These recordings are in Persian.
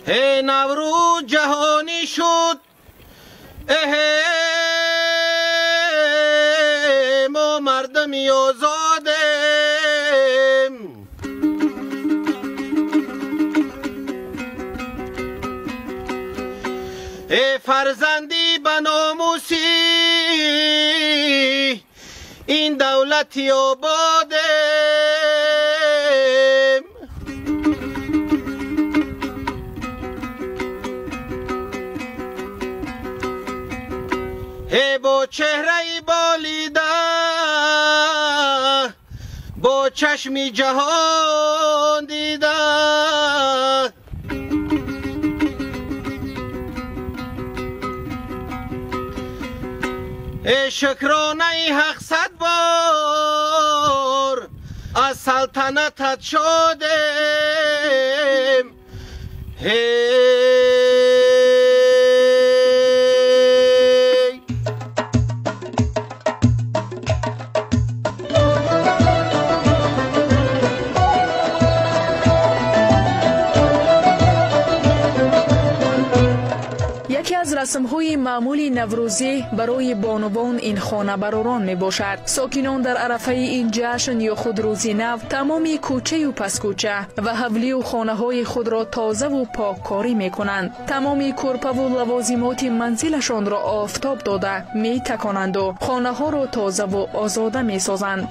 ای نوروز جهانی شد، ما مردمی آزادیم. ای فرزندی به ناموسی این دولتی آبادیم. ای با چهره بالیده با چشمی جهان دیده، ای شکرانه حق صد بار از سلطنتت شدیم. یکی از رسم‌های معمولی نوروزی برای بانوان این خانه بروران می باشد. ساکنان در عرفه این جشن یا خود روزی نو تمام کوچه و پس کوچه و حولی و خانه‌های خود را تازه و پاککاری می کنند. تمام کورپه و لوازمات منزلشان را آفتاب داده می تکانند و خانه‌ها را تازه و آزاده می سازند.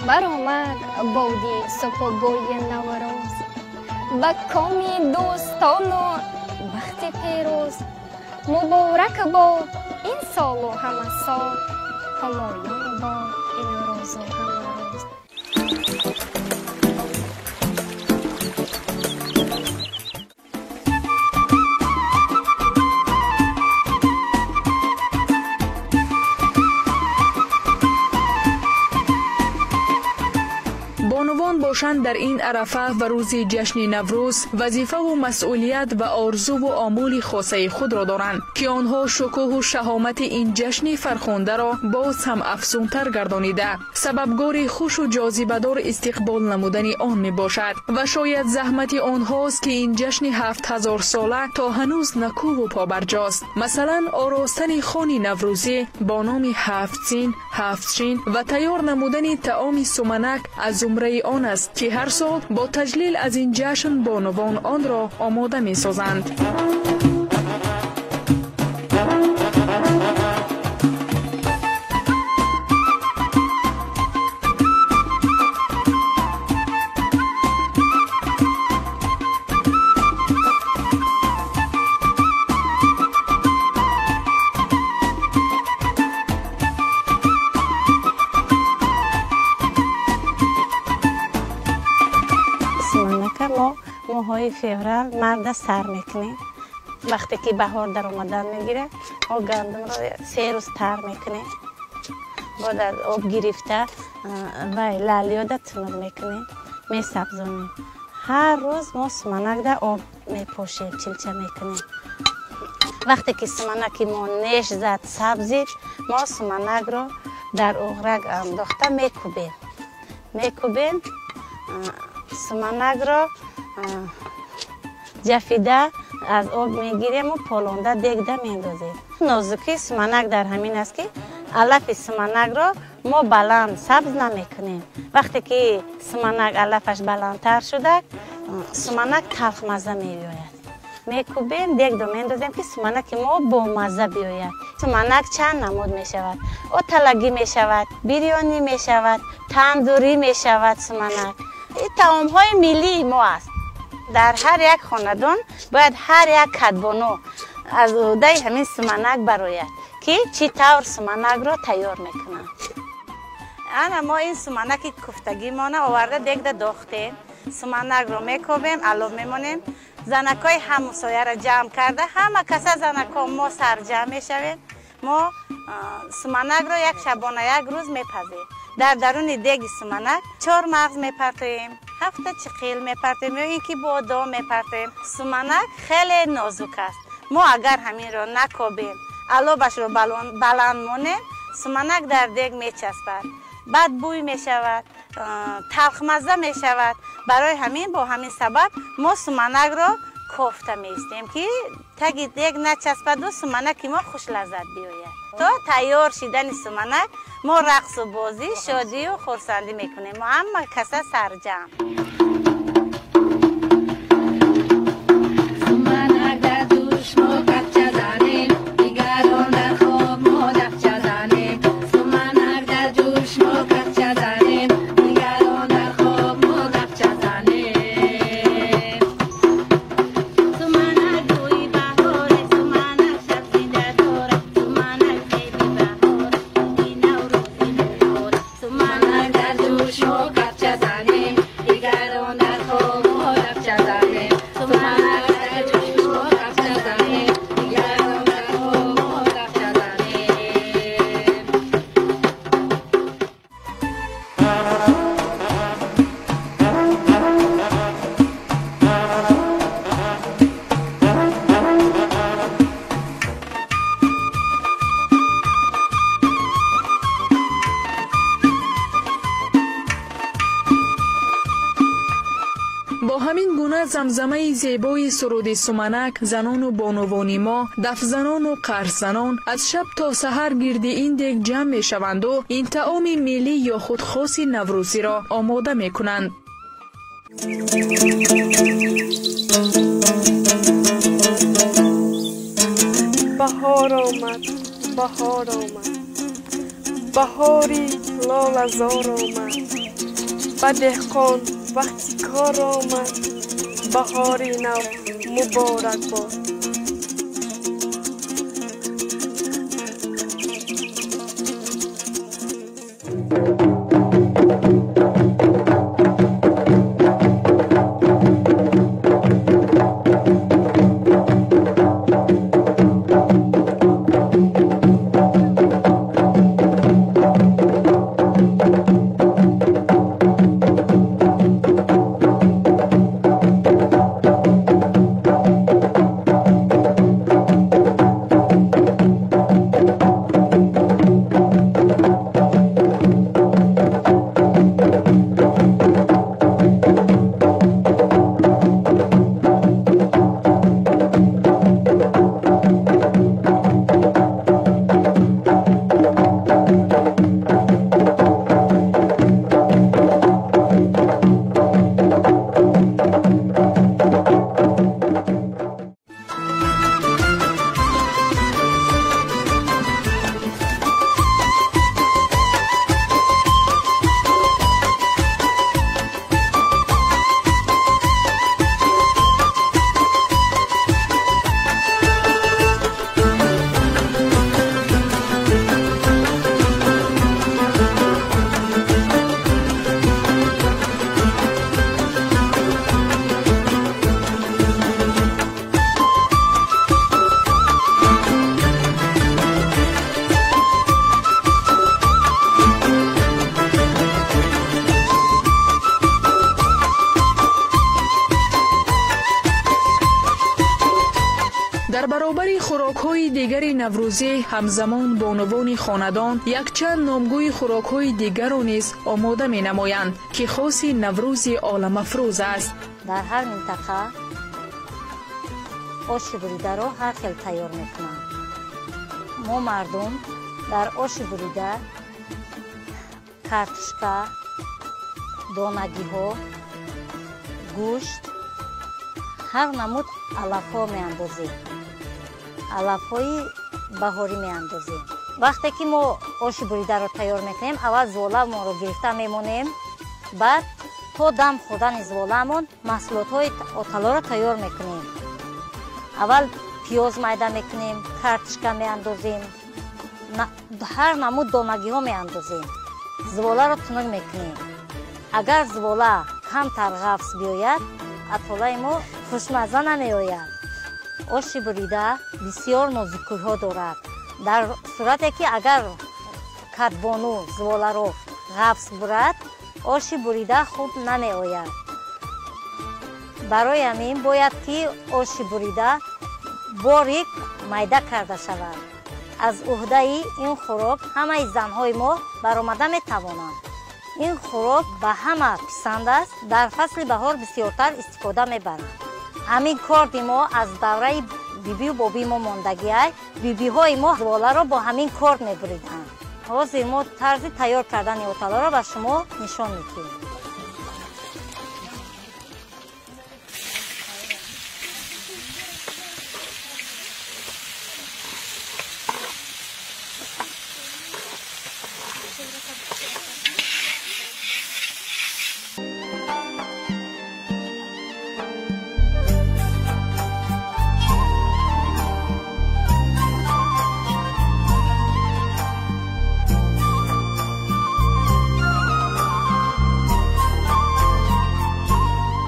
برآمد بادی صبحگاهی نوروز، به کامی دوستان و وقت پیروز. مبارک با این سال و همه سال، همایون با این روز و همه روز. بانوان باشند در این عرفه و روز جشن نوروز وظیفه و مسئولیت و آرزو و آمول خاصه خود را دارند که آنها شکوه و شهامت این جشن فرخنده را باز هم افزونتر گردانیده سببگار خوش و جاذبه‌دار استقبال نمودن آن می باشد و شاید زحمت آنهاست که این جشن 7000 ساله تا هنوز نکو و پابرجاست. مثلا آراستن خوان نوروزی با نام 7 سین 7 شین و تیار نمودن طعام سمنک از زمره آن است که هر سال با تجلیل از این جشن بانوان آن را آماده می سازند. ما ماهای فوریه مرد سر میکنیم. وقتی که بهار در آمدن میگیره ما گندم را 3 روز تر میکنیم. بعد از آب گرفته و لالیاده تنور میکنیم، میسبزونیم. هر روز ما سمنک در آب میپوشیم، چلچه میکنیم. وقتی که سمنک ما نیش زد سبزید، ما سمنک را در اغرق انداخته میکوبیم. سمنک را جفیده از آب میگیریم و پالونده دیگده میندازیم. نازکی سمنک در همین است که علف سمنک را ما بلند سبز نمیکنیم. وقتی که سمنک علفش بلندتر شده سمنک تلخ مزه میآید. میکوبیم دیگده میندازیم که سمنک ما با مزه بیاید. سمنک چند نمود می شود. اوتلگی می شود، بیریانی می شود، تندوری می شود سمنک. این طعام های ملی ما است. در هر یک خاندان باید هر یک کدبانو از عهده همین سمنک براید که چی طور سمنک را تیار میکنند. انا ما این سمنک کوفتگی مانه آورده دیگه داختیم. سمنک رو میکوبیم، علوم میمونیم. زنکای همسایه را جمع کرده، همه کسا زنکا ما سر جمع میشویم. ما سمنک رو یک شبانه یک روز میپزیم. در درون دیگ سمنک 4 مغز میپرتیم، 7 چقیل میپرتیم یا اینکه بادام میپرتیم. سمنک خیلی نازک است. ما اگر همین رو نکوبیم، علوبش رو بلند مونیم، سمنک در دیگ میچسبد، بد بوی میشود، تلخ مزه میشود. برای همین با همین سبب ما سمنک رو کوفته میستیم که تگی دیگ نچسبد و سمنک ما خوش لذت بیاید. تا تیار شدن سمنک ما رقص و بازی، شادی و خورسندی میکنیم. ما همه کسا سرجم. سمنک در دوش ما کفچه زنیم، دیگران در خواب ما دفچه زنیم. سمنک در جوش ما کفچه زنیم، دیگران در خواب ما دفچه زنیم. سمنک گوی بهاره، سمنک شب زنده داره، سمنک خیلی بهاره، این نوروزی نداره. سمنک در جوش ما کفچه زنیم، دیگران در خواب ما دفچه زنیم. سمنک در جوش ما کفچه زنیم، دیگران در خواب ما دفچه زنیم. با همین گونه زمزمه زیبای سرود سمنک، زنان و بانوان ما، دف زنان و قرص زنان از شب تا سحر گرد این دیگ جمع می شوند و این طعام ملی یا خود خاص نوروزی را آماده می کنند. بهار آمد، بهار آمد، بهاری لال زار آمد. به دهقان وقتی کار آمد، بهاری نو مبارک باد. در برابر خوراک‌های دیگر نوروزی همزمان بانوان خاندان یک چند نامگوی خوراک‌های دیگر را نیز آماده می‌نمایند که خاص نوروز عالم افروز است. در هر منطقه آش بریده را هر خیل تیار می‌کنند. ما مردم در آش بریده کارتشکا، دانگی‌ها، گوشت، هر نمود علف‌ها می‌اندازیم. علف‌های بهاری میاندازیم. وقتی که ما آش بریده رو تیار میکنیم اول زوله ما رو گرفته میمونیم، بعد تا دم خوردن زوله‌مون محصولات های آتلا رو تیار میکنیم. اول پیاز میده میکنیم، کارتشکا میاندازیم، هر نمود دانگی ها میاندازیم. زوله رو تنگ میکنیم. اگر زوله کمتر غفص بیاید آتلای ما خوشمزه نمیآید. آش بریده بسیار نازکی‌ها ها دارد. در صورتی که اگر کدبانو زوله رو غفص برد آش بریده خوب نمی آید. برای همین باید که آش بریده باریک میده کرده شود. از عهده این خوراک همه زنهای ما برآمده می توانند. این خوراک به همه پسند است. در فصل بهار بسیارتر استفاده می برند. همین کار ما از دوره بیبی و بابی ما ماندگی است. بیبی های ما زوله را با همین کار می بریدند. حاضر ما طرز تیار کردن آتلا را به شما نشان میدیم.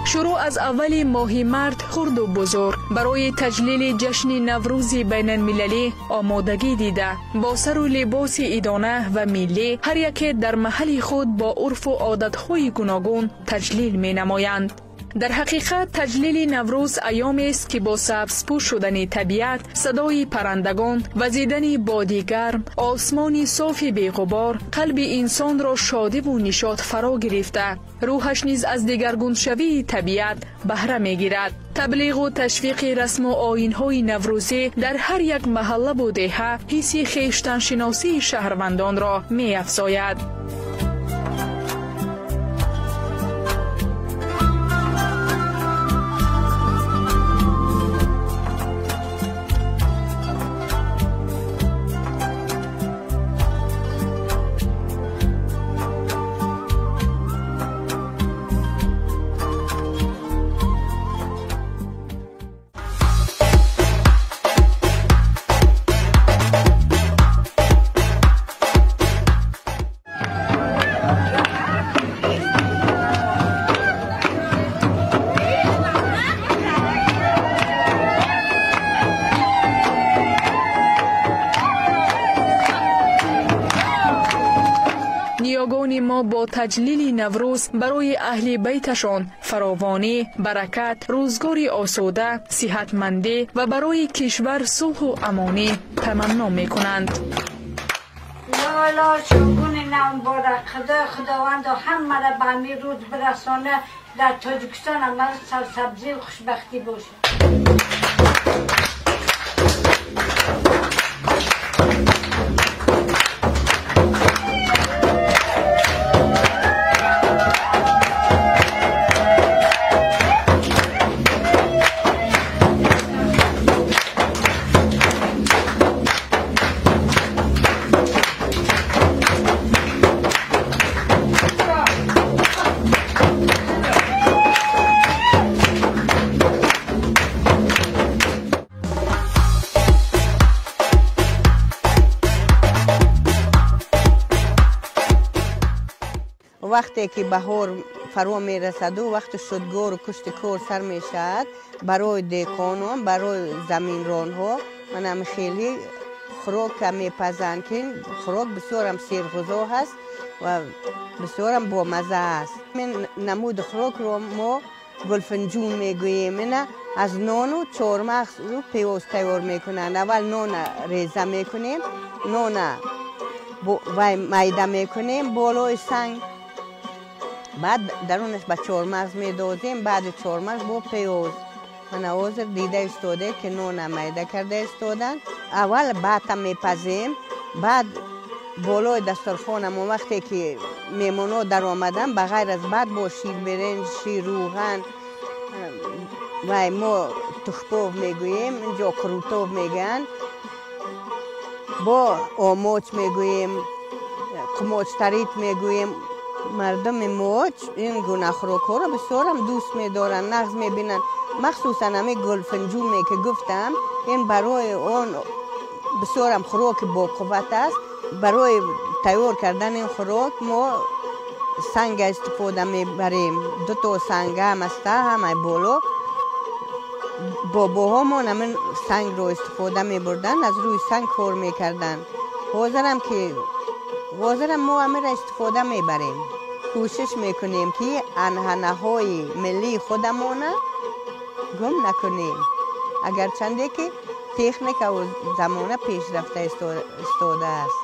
شروع از اول ماه مرد خرد و بزرگ برای تجلیل جشن نوروز بین المللی آمادگی دیده با سر و لباس ایدانه و ملی هر یک در محل خود با عرف و عادت‌های گوناگون تجلیل می نمایند. در حقیقت تجلیل نوروز ایامی است که با سبزپوش شدن طبیعت، صدای پرندگان، وزیدن باد گرم، آسمان صاف بی‌غبار قلب انسان را شادی و نشاط فرا گرفته، روحش نیز از دگرگون شوی طبیعت بهره می‌گیرد. تبلیغ و تشویق رسم و آیین‌های نوروزی در هر یک محله و دهه حس خویشتن شناسی شهروندان را می‌افزاید. نیاگان ما با تجلیل نوروز برای اهل بیتشان فراوانی، برکت، روزگار آسوده، صحتمندی و برای کشور صلح و امانی تمنا می کنند. لالا شنگون نام باره خداوند همه را به همین روز برسانه. در تاجیکستان همه سرسبزی و خوشبختی باشه. وقتی که بهار فرا می رسد و وقت شدگار و کشت کار سر می شد برای دیکانان، برای زمینران ها من هم خیلی خوراک می پزند که خوراک بسیار هم سیرغذا هست و بسیار هم با مزه است. من نمود خوراک رو ما گلفنجون می گوییم. از نان و چهارمغز رو پیاز تیار می کنند. اول نان ریزه می کنیم، نان و میده می کنیم بالای سنگ، بعد درونش به چهارمغز میدازیم، بعد چهارمغز با پیاز. من حاضر دیده استاده که نان میده کرده استادن. اول بعد میپزیم، بعد بالای دسترخوان ما وقتی که میمونا در آمدن بغیر از بعد با شیر برنج، شیر روغن و ما تخپاو میگوییم، اینجا کروتاو میگن، با آموچ میگوییم، قموچ تریت میگوییم. مردم موچ این گونه خوراک ها را بسیار هم دوست میدارن، نغز میبینن. مخصوصا همین گلفنجومی که گفتم، این برای اون بسیار هم خوراک با قوت است. برای تیار کردن این خوراک ما سنگ استفاده میبریم. 2 تا سنگ هم است، همه بالا. بابا همون همین سنگ رو استفاده میبردن، از روی سنگ کار میکردن. حاضرم ما همه را استفاده میبریم. کوشش میکنیم که انحنه های ملی خودمون گم نکنیم، اگرچنده که تکنیک و زمانه پیشرفته استاده است.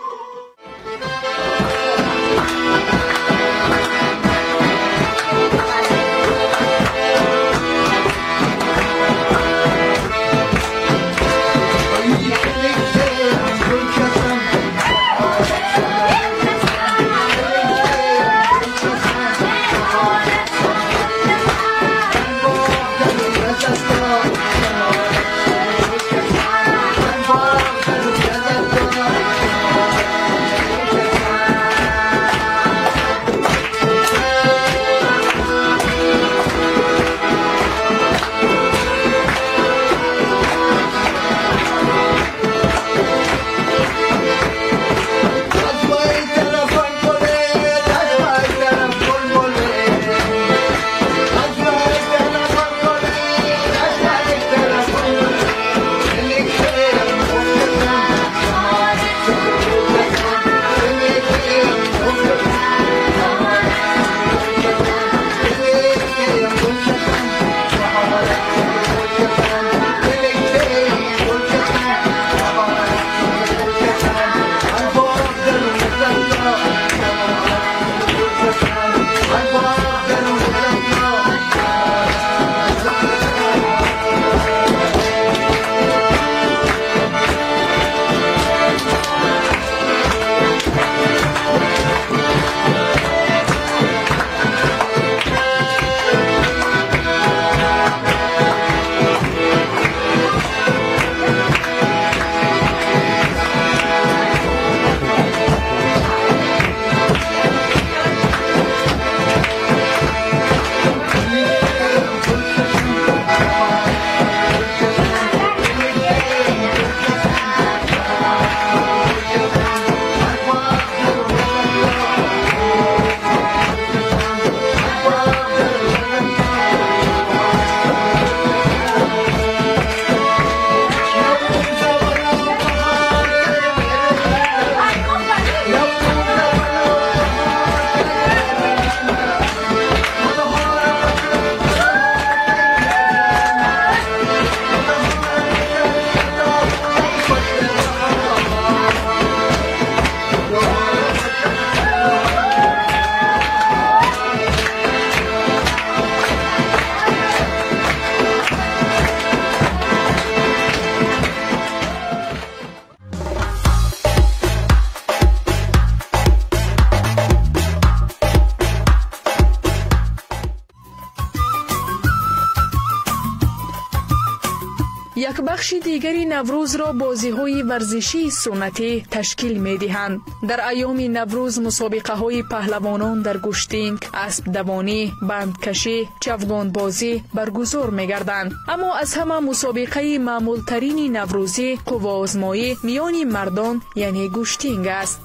یک بخش دیگری نوروز را بازی‌های ورزشی سنتی تشکیل می‌دهند. در ایام نوروز مسابقه‌های پهلوانان در گشتینگ، اسب دوانی، بندکشی، چوگان بازی برگزار می‌گردند. اما از همه مسابقه معمول‌ترین نوروزی قوا آزمایی میان مردان یعنی گشتینگ است.